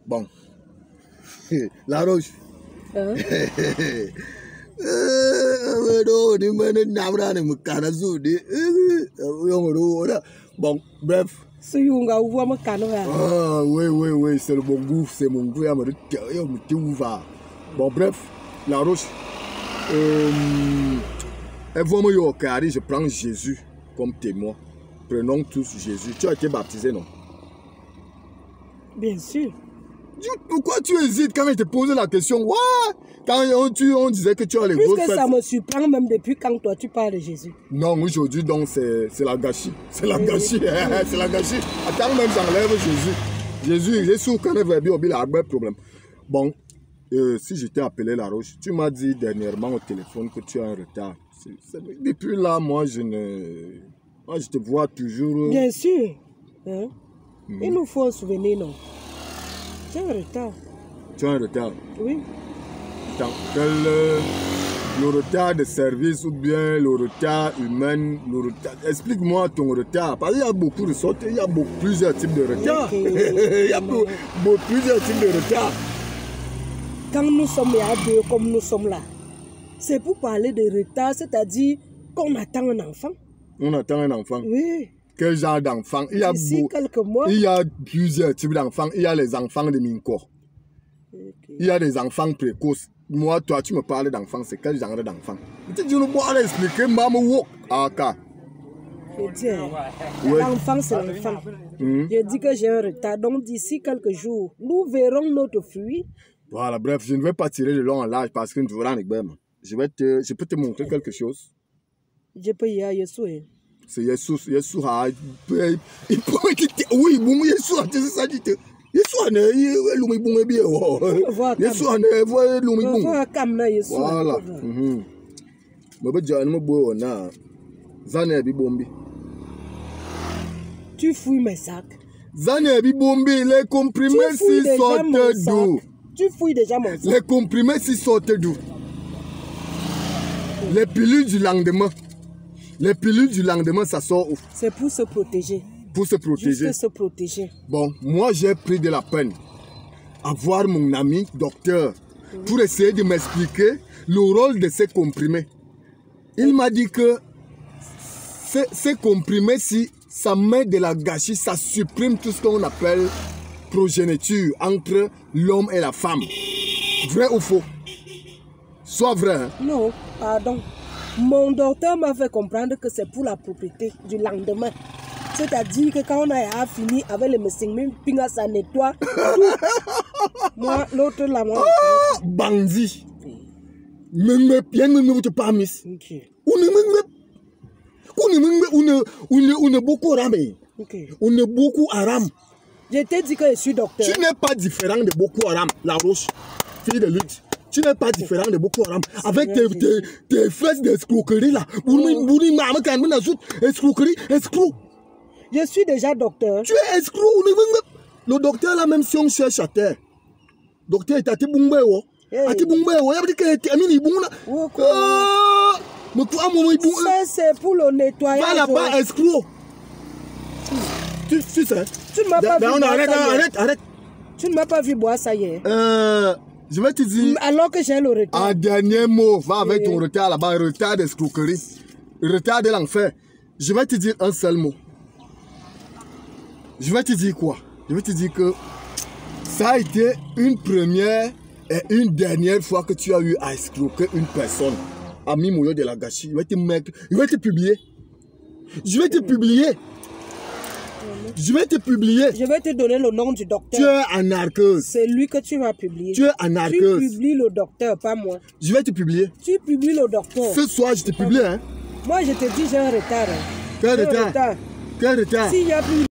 Bon. La Roche. Hein? Bon, bref. Oui, c'est le bon goût, c'est mon goût. Bon, bref, La Roche. Je prends Jésus comme témoin. Prenons tous Jésus. Tu as été baptisé, non? Bien sûr. Pourquoi tu hésites quand je te posais la question? Ouais. Quand on disait que tu as les grosses Puisque fêtes. ça me surprend même depuis quand toi tu parles de Jésus. Non, aujourd'hui donc c'est la gâchis. C'est la gâchis. C'est la gâchis. Attends même j'enlève Jésus. Jésus quand il va bien il a un problème. Bon, si je t'ai appelé La Roche, tu m'as dit dernièrement au téléphone que tu as un retard. Depuis là, moi je te vois toujours. Bien sûr. Hein? Il nous faut un souvenir, non? Tu as un retard. Tu as un retard? Oui. Attends, le retard de service ou bien le retard humain, explique-moi ton retard. Parce qu'il y a beaucoup de sortes, il y a plusieurs types de retard. Il y a plusieurs types de retard. Quand nous sommes à deux comme nous sommes là, c'est pour parler de retard, c'est-à-dire qu'on attend un enfant. On attend un enfant? Oui. Quel genre d'enfant? D'ici quelques mois. Il y a plusieurs types d'enfants. Il y a les enfants de Minko. Il y a des enfants précoces. Moi, toi, tu me parles d'enfants. C'est quel genre d'enfant? Tu ne peux pas expliquer, maman. Je dis, l'enfant, c'est l'enfant. Je dis que j'ai un retard. Donc, d'ici quelques jours, nous verrons notre fruit. Voilà, bref, je ne vais pas tirer de long en large parce que nous verrons les bêmes. Je peux te montrer quelque chose. Je peux y aller, Yeshua. C'est Yeshua. Oui, bon, Yeshua, c'est ça dit. Yeshua ne l'oumi bon bien. Yeshua ne voit l'oumi bon. Voilà. Tu fouilles mes sacs. Zanebi Bombi, les comprimés s'y sortent d'où? Tu fouilles déjà mon sac. Les comprimés s'y sortent d'où? Les pilules du lendemain. Les pilules du lendemain, ça sort où? C'est pour se protéger. Pour se protéger. Juste se protéger. Bon, moi j'ai pris de la peine à voir mon ami docteur pour essayer de m'expliquer le rôle de ces comprimés. Il m'a dit que ces comprimés-ci, ça met de la gâchis, ça supprime tout ce qu'on appelle progéniture entre l'homme et la femme. Vrai ou faux? Soit vrai. Hein? Non, pardon. Mon docteur m'a fait comprendre que c'est pour la propriété du lendemain. C'est-à-dire que quand on a fini avec les messings, pinga ça nettoie tout. Moi, l'autre là, moi. Ah, bandit. Même bien ne te pas mis. On est beaucoup ramé. On est beaucoup aram. Je t'ai dit que je suis docteur. Tu n'es pas différent de Boko Haram, La Roche, fille de lutte. Tu n'es pas différent de Boko Haram. Avec tes fesses d'escroquerie là. Escroc. Je suis déjà docteur. Tu es escroc. Le docteur là, même si on cherche à terre. Docteur est à Tibumbe. Ça c'est pour le nettoyage. Va là-bas, escroc. Tu sais. Tu ne m'as pas vu. Arrête. Tu ne m'as pas vu boire ça hier. Je vais te dire. Alors que j'ai le retard. Un dernier mot, va avec ton retard là-bas, retard d'escroquerie, retard de l'enfer. Je vais te dire un seul mot. Je vais te dire quoi? Je vais te dire que ça a été une première et une dernière fois que tu as eu à escroquer une personne. Ami Moyo de la Gâchis, je vais te publier. Je vais te publier. Je vais te donner le nom du docteur. Tu es anarcheuse. C'est lui que tu vas publier. Tu es anarcheuse. Tu publies le docteur, pas moi. Je vais te publier. Tu publies le docteur. Ce soir, je te publie. Hein? Moi, je te dis, j'ai un retard. Quel retard? Quel retard? S'il y a plus